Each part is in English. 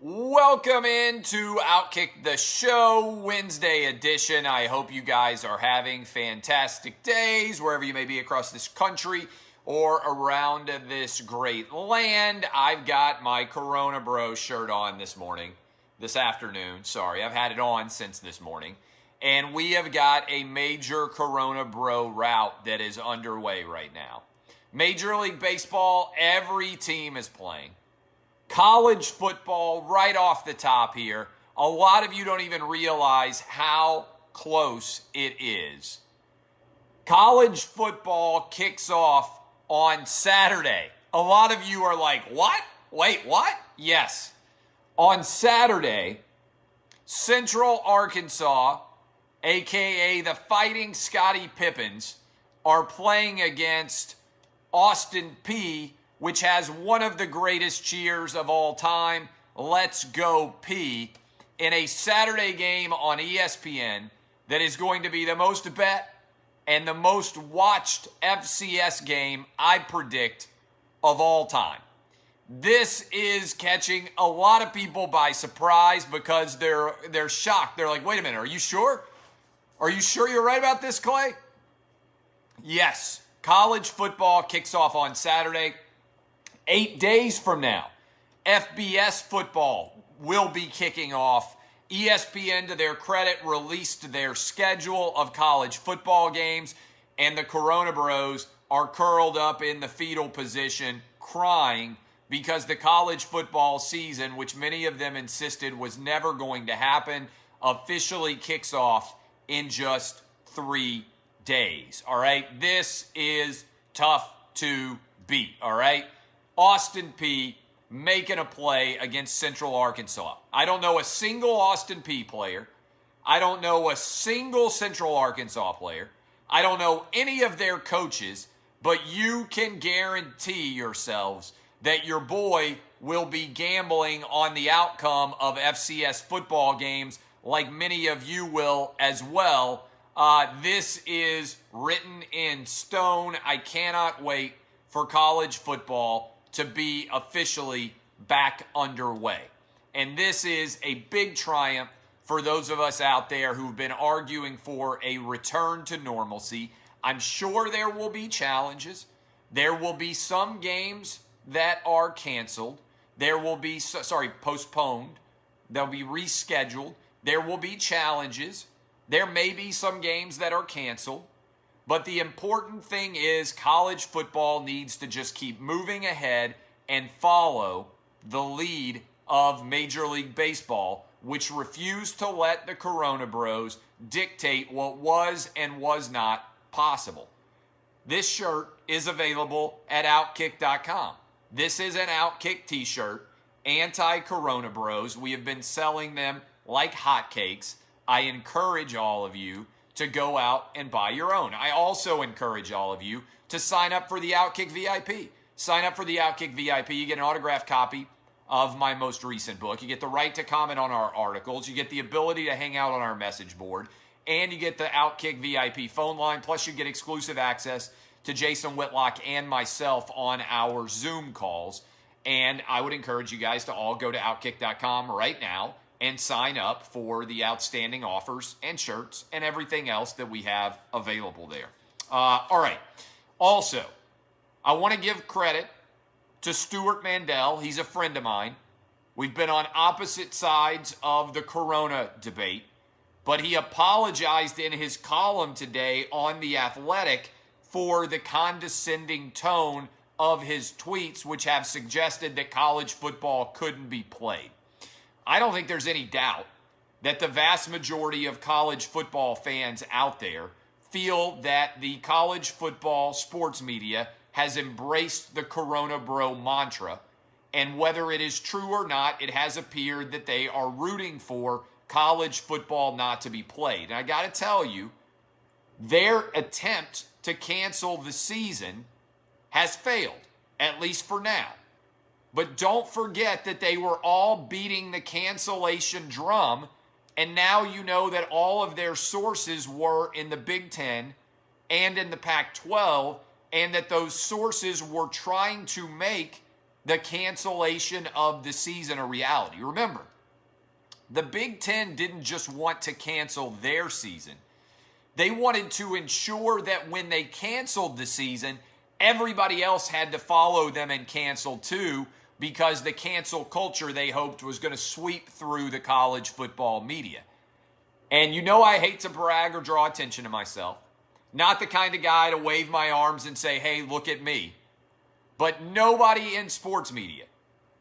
Welcome into Outkick the Show, Wednesday edition. I hope you guys are having fantastic days wherever you may be across this country or around this great land. I've got my Corona Bro shirt on this afternoon. Sorry, I've had it on since this morning. And we have got a major Corona Bro route that is underway right now. Major League Baseball, every team is playing. College football, right off the top here. A lot of you don't even realize how close it is. College football kicks off on Saturday. A lot of you are like, what? Wait, what? Yes. On Saturday, Central Arkansas, a.k.a. the Fighting Scottie Pippins, are playing against Austin Peay, which has one of the greatest cheers of all time, Let's Go Peay, in a Saturday game on ESPN that is going to be the most bet and the most watched FCS game, I predict, of all time. This is catching a lot of people by surprise because they're shocked. They're like, wait a minute, are you sure? Are you sure you're right about this, Clay? Yes, college football kicks off on Saturday. 8 days from now, FBS football will be kicking off. ESPN, to their credit, released their schedule of college football games, and the Corona Bros are curled up in the fetal position crying because the college football season, which many of them insisted was never going to happen, officially kicks off in just 3 days. All right? This is tough to beat. All right? Austin Peay making a play against Central Arkansas. I don't know a single Austin Peay player. I don't know a single Central Arkansas player. I don't know any of their coaches, but you can guarantee yourselves that your boy will be gambling on the outcome of FCS football games like many of you will as well. This is written in stone. I cannot wait for college football to be officially back underway. And this is a big triumph for those of us out there who've been arguing for a return to normalcy. I'm sure there will be challenges. There will be some games that are canceled. There will be, postponed. They'll be rescheduled. There will be challenges. There may be some games that are canceled. But the important thing is college football needs to just keep moving ahead and follow the lead of Major League Baseball, which refused to let the Corona Bros dictate what was and was not possible. This shirt is available at Outkick.com. This is an Outkick t-shirt, anti-Corona Bros. We have been selling them like hotcakes. I encourage all of you to go out and buy your own. I also encourage all of you to sign up for the Outkick VIP. Sign up for the Outkick VIP. You get an autographed copy of my most recent book. You get the right to comment on our articles. You get the ability to hang out on our message board. And you get the Outkick VIP phone line. Plus, you get exclusive access to Jason Whitlock and myself on our Zoom calls. And I would encourage you guys to all go to Outkick.com right now and sign up for the outstanding offers and shirts and everything else that we have available there. All right. Also, I want to give credit to Stuart Mandel. He's a friend of mine. We've been on opposite sides of the Corona debate, but he apologized in his column today on The Athletic for the condescending tone of his tweets, which have suggested that college football couldn't be played. I don't think there's any doubt that the vast majority of college football fans out there feel that the college football sports media has embraced the Corona Bro mantra, and whether it is true or not, it has appeared that they are rooting for college football not to be played. And I got to tell you, their attempt to cancel the season has failed, at least for now. But don't forget that they were all beating the cancellation drum, and now you know that all of their sources were in the Big Ten and in the Pac-12, and that those sources were trying to make the cancellation of the season a reality. Remember, the Big Ten didn't just want to cancel their season. They wanted to ensure that when they canceled the season, everybody else had to follow them and cancel too, because the cancel culture they hoped was going to sweep through the college football media. And you know I hate to brag or draw attention to myself. Not the kind of guy to wave my arms and say, hey, look at me. But nobody in sports media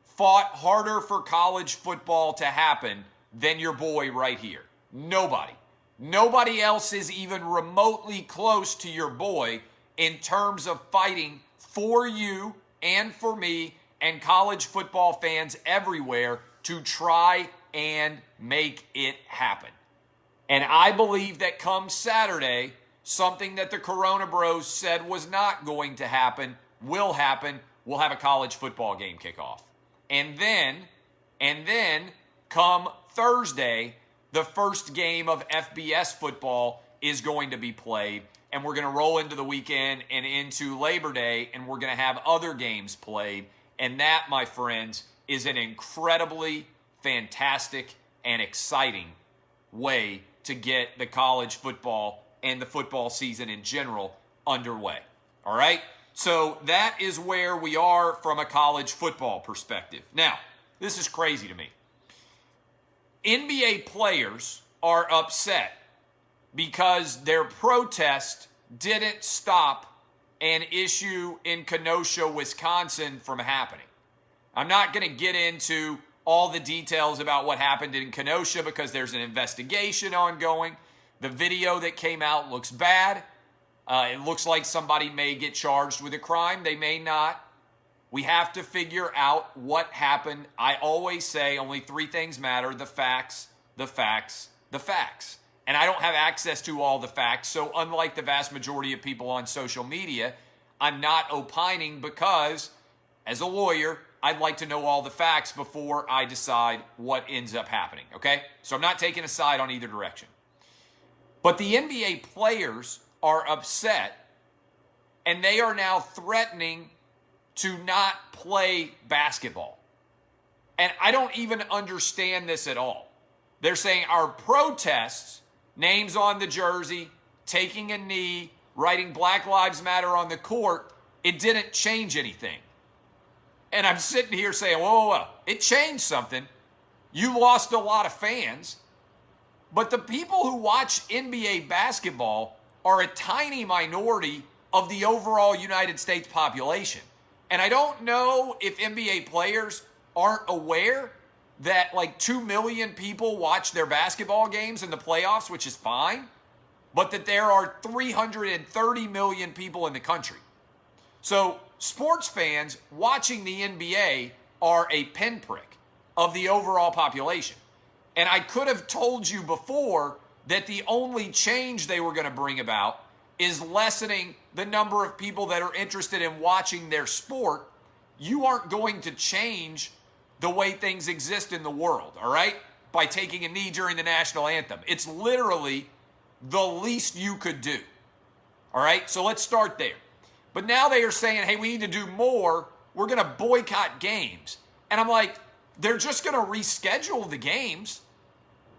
fought harder for college football to happen than your boy right here. Nobody. Nobody else is even remotely close to your boy in terms of fighting for you and for me and college football fans everywhere to try and make it happen. And I believe that come Saturday, something that the Corona Bros said was not going to happen will happen. We'll have a college football game kickoff. And then come Thursday, the first game of FBS football is going to be played. And we're going to roll into the weekend and into Labor Day, and we're going to have other games played. And that, my friends, is an incredibly fantastic and exciting way to get the college football and the football season in general underway. All right? So that is where we are from a college football perspective. Now, this is crazy to me. NBA players are upset because their protest didn't stop an issue in Kenosha, Wisconsin from happening. I'm not going to get into all the details about what happened in Kenosha because there's an investigation ongoing. The video that came out looks bad. It looks like somebody may get charged with a crime. They may not. We have to figure out what happened. I always say only three things matter: the facts, the facts, the facts. And I don't have access to all the facts. So unlike the vast majority of people on social media, I'm not opining because, as a lawyer, I'd like to know all the facts before I decide what ends up happening, okay? So I'm not taking a side on either direction. But the NBA players are upset, and they are now threatening to not play basketball. And I don't even understand this at all. They're saying our protests, names on the jersey, taking a knee, writing Black Lives Matter on the court, it didn't change anything. And I'm sitting here saying, whoa, it changed something. You lost a lot of fans. But the people who watch NBA basketball are a tiny minority of the overall United States population. And I don't know if NBA players aren't aware that like 2 million people watch their basketball games in the playoffs, which is fine, but that there are 330 million people in the country. So sports fans watching the NBA are a pinprick of the overall population. And I could have told you before that the only change they were going to bring about is lessening the number of people that are interested in watching their sport. You aren't going to change the way things exist in the world, all right? By taking a knee during the national anthem. It's literally the least you could do, all right? So let's start there. But now they are saying, hey, we need to do more. We're going to boycott games. And I'm like, they're just going to reschedule the games.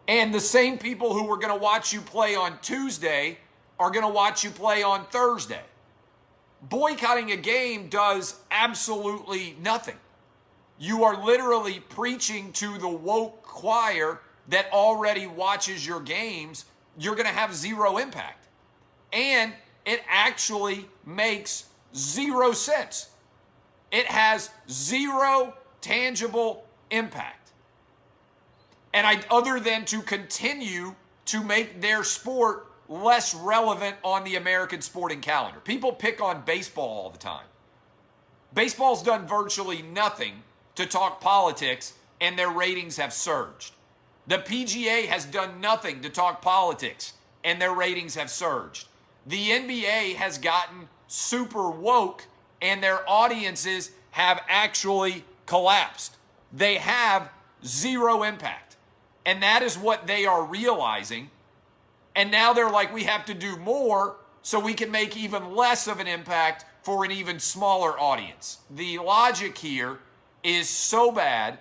And the same people who were going to watch you play on Tuesday are going to watch you play on Thursday. Boycotting a game does absolutely nothing. You are literally preaching to the woke choir that already watches your games. You're going to have zero impact. And it actually makes 0 sense. It has zero tangible impact. And other than to continue to make their sport less relevant on the American sporting calendar. People pick on baseball all the time. Baseball's done virtually nothing to talk politics, and their ratings have surged. The PGA has done nothing to talk politics, and their ratings have surged. The NBA has gotten super woke, and their audiences have actually collapsed. They have zero impact. And that is what they are realizing. And now they're like, we have to do more so we can make even less of an impact for an even smaller audience. The logic here is so bad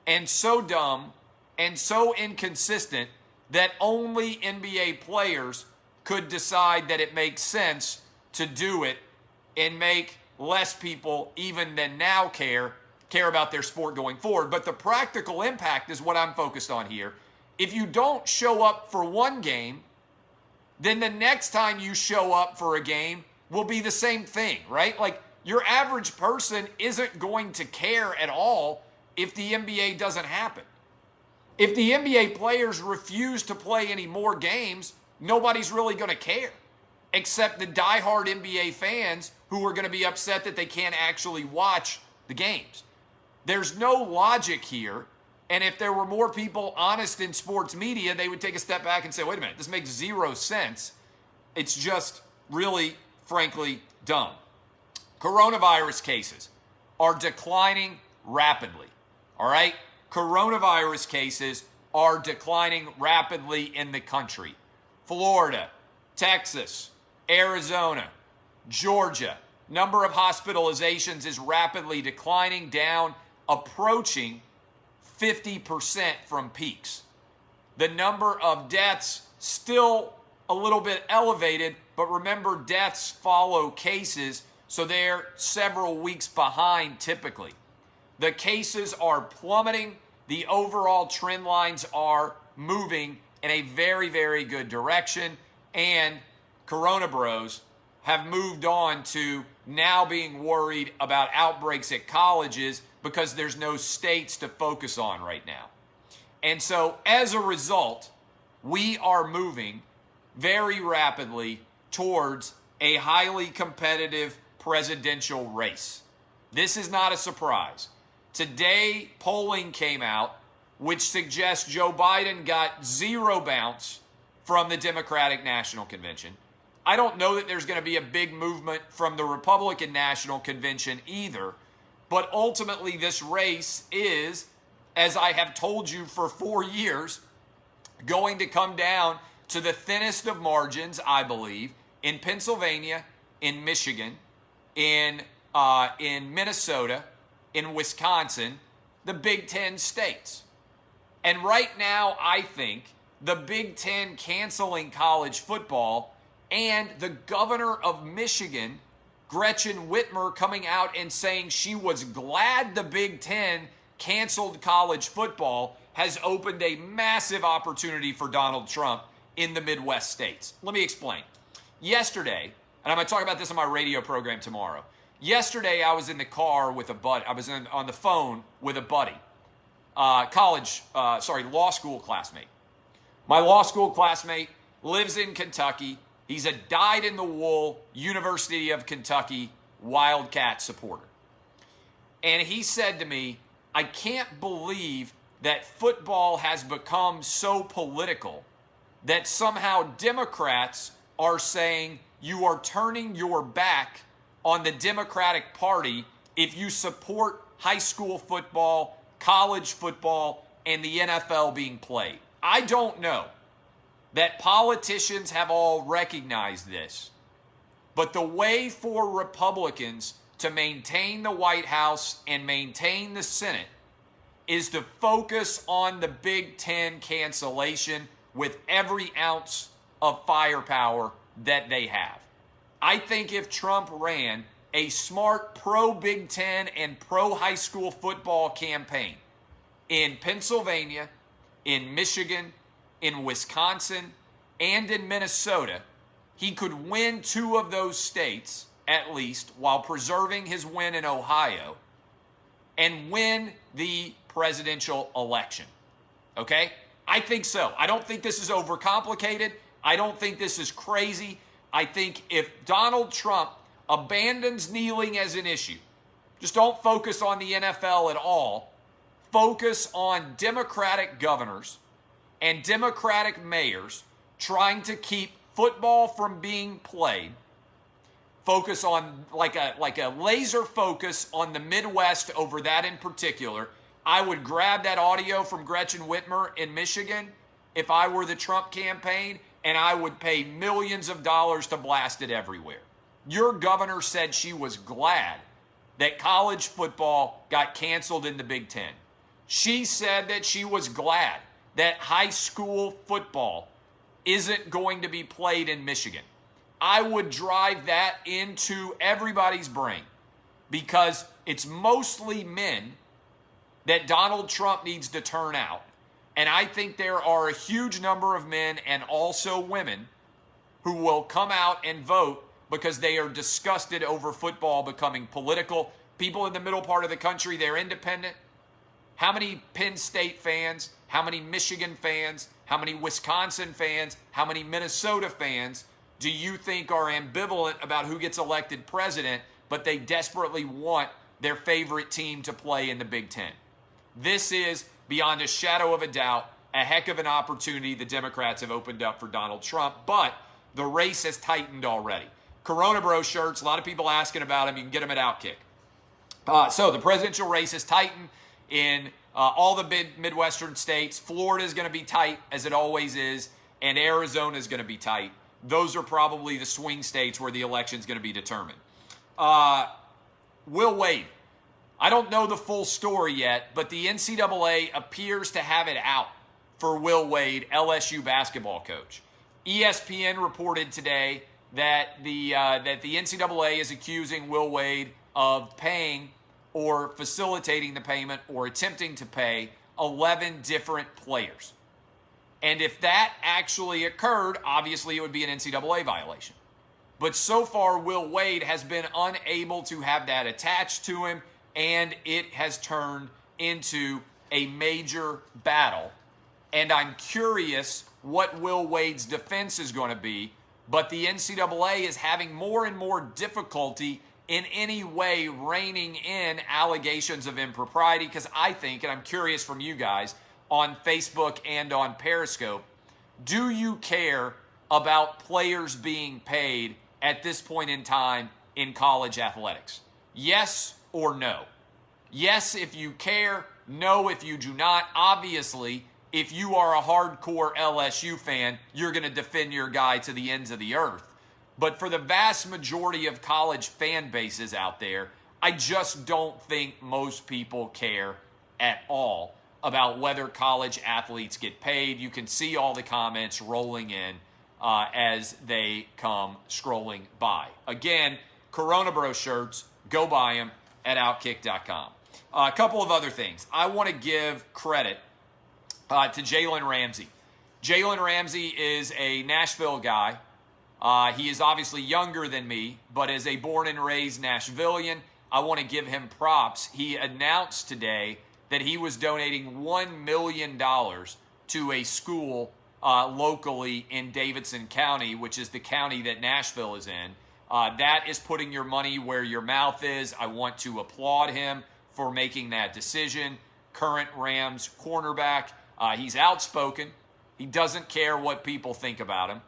and so dumb and so inconsistent that only NBA players could decide that it makes sense to do it and make less people even than now care about their sport going forward. But the practical impact is what I'm focused on here. If you don't show up for one game, then the next time you show up for a game will be the same thing, right? Like, your average person isn't going to care at all if the NBA doesn't happen. If the NBA players refuse to play any more games, nobody's really going to care, except the diehard NBA fans who are going to be upset that they can't actually watch the games. There's no logic here, and if there were more people honest in sports media, they would take a step back and say, wait a minute, this makes zero sense. It's just really, frankly, dumb. Coronavirus cases are declining rapidly, all right? Coronavirus cases are declining rapidly in the country. Florida, Texas, Arizona, Georgia, number of hospitalizations is rapidly declining, down, approaching 50% from peaks. The number of deaths still a little bit elevated, but remember, deaths follow cases, so they're several weeks behind typically. The cases are plummeting. The overall trend lines are moving in a very, very good direction. And Corona Bros have moved on to now being worried about outbreaks at colleges because there's no states to focus on right now. And so as a result, we are moving very rapidly towards a highly competitive presidential race. This is not a surprise. Today, polling came out which suggests Joe Biden got 0 bounce from the Democratic National Convention. I don't know that there's going to be a big movement from the Republican National Convention either, but ultimately this race is, as I have told you for 4 years, going to come down to the thinnest of margins, I believe, in Pennsylvania, in Michigan, in Minnesota, in Wisconsin, the Big Ten states. And right now, I think the Big Ten canceling college football and the governor of Michigan, Gretchen Whitmer, coming out and saying she was glad the Big Ten canceled college football has opened a massive opportunity for Donald Trump in the Midwest states. Let me explain. Yesterday, and I'm going to talk about this on my radio program tomorrow. Yesterday, I was in the car with a buddy. I was on the phone with a buddy, law school classmate. My law school classmate lives in Kentucky. He's a dyed-in-the-wool University of Kentucky Wildcat supporter. And he said to me, I can't believe that football has become so political that somehow Democrats are saying you are turning your back on the Democratic Party if you support high school football, college football, and the NFL being played. I don't know that politicians have all recognized this, but the way for Republicans to maintain the White House and maintain the Senate is to focus on the Big Ten cancellation with every ounce of firepower that they have. I think if Trump ran a smart pro-Big Ten and pro-high school football campaign in Pennsylvania, in Michigan, in Wisconsin, and in Minnesota, he could win 2 of those states at least while preserving his win in Ohio and win the presidential election. Okay? I think so. I don't think this is overcomplicated. I don't think this is crazy. I think if Donald Trump abandons kneeling as an issue, just don't focus on the NFL at all, focus on Democratic governors and Democratic mayors trying to keep football from being played, focus on like a laser focus on the Midwest over that in particular. I would grab that audio from Gretchen Whitmer in Michigan if I were the Trump campaign, and I would pay millions of dollars to blast it everywhere. Your governor said she was glad that college football got canceled in the Big Ten. She said that she was glad that high school football isn't going to be played in Michigan. I would drive that into everybody's brain because it's mostly men that Donald Trump needs to turn out. And I think there are a huge number of men and also women who will come out and vote because they are disgusted over football becoming political. People in the middle part of the country, they're independent. How many Penn State fans, how many Michigan fans, how many Wisconsin fans, how many Minnesota fans do you think are ambivalent about who gets elected president, but they desperately want their favorite team to play in the Big Ten? This is, beyond a shadow of a doubt, a heck of an opportunity the Democrats have opened up for Donald Trump, but the race has tightened already. Corona Bro shirts, a lot of people asking about them. You can get them at Outkick. So the presidential race has tightened in all the Midwestern states. Florida is going to be tight, as it always is, and Arizona is going to be tight. Those are probably the swing states where the election is going to be determined. Will Wade. I don't know the full story yet, but the NCAA appears to have it out for Will Wade, LSU basketball coach. ESPN reported today that the NCAA is accusing Will Wade of paying or facilitating the payment or attempting to pay 11 different players. And if that actually occurred, obviously it would be an NCAA violation. But so far, Will Wade has been unable to have that attached to him, and it has turned into a major battle. And I'm curious what Will Wade's defense is going to be, but the NCAA is having more and more difficulty in any way reining in allegations of impropriety, because I think, and I'm curious from you guys on Facebook and on Periscope, do you care about players being paid at this point in time in college athletics? Yes or no? Yes if you care, no if you do not. Obviously, if you are a hardcore LSU fan, you're going to defend your guy to the ends of the earth. But for the vast majority of college fan bases out there, I just don't think most people care at all about whether college athletes get paid. You can see all the comments rolling in as they come scrolling by. Again, Corona Bro shirts, go buy them at Outkick.com. A couple of other things. I want to give credit to Jalen Ramsey. Jalen Ramsey is a Nashville guy. He is obviously younger than me, but as a born and raised Nashvillian, I want to give him props. He announced today that he was donating $1 million to a school locally in Davidson County, which is the county that Nashville is in. That is putting your money where your mouth is. I want to applaud him for making that decision. Current Rams cornerback. He's outspoken. He doesn't care what people think about him.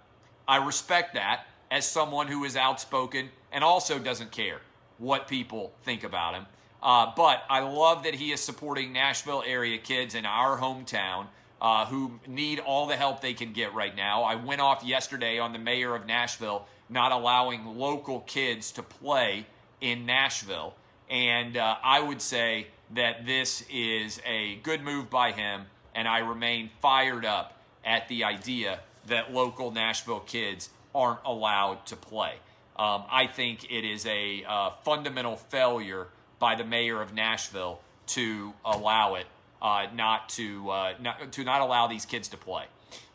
I respect that as someone who is outspoken and also doesn't care what people think about him. But I love that he is supporting Nashville area kids in our hometown who need all the help they can get right now. I went off yesterday on the mayor of Nashville not allowing local kids to play in Nashville. And I would say that this is a good move by him, and I remain fired up at the idea that local Nashville kids aren't allowed to play. I think it is a fundamental failure by the mayor of Nashville to allow it, not allow these kids to play.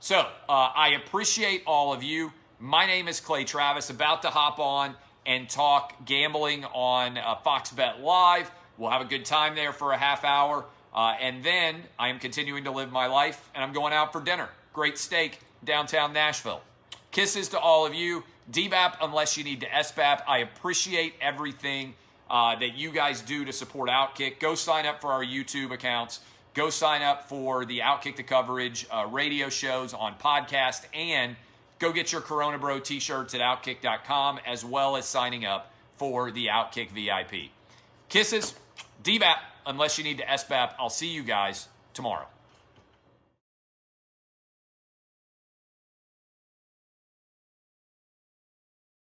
So I appreciate all of you. My name is Clay Travis, about to hop on and talk gambling on Fox Bet Live. We'll have a good time there for a half hour. And then I am continuing to live my life, and I'm going out for dinner. Great steak, downtown Nashville. Kisses to all of you. DBAP unless you need to SBAP. I appreciate everything that you guys do to support Outkick. Go sign up for our YouTube accounts. Go sign up for the Outkick the Coverage radio shows on podcast, and go get your Corona Bro t-shirts at Outkick.com, as well as signing up for the Outkick VIP. Kisses, DBAP unless you need to SBAP. I'll see you guys tomorrow.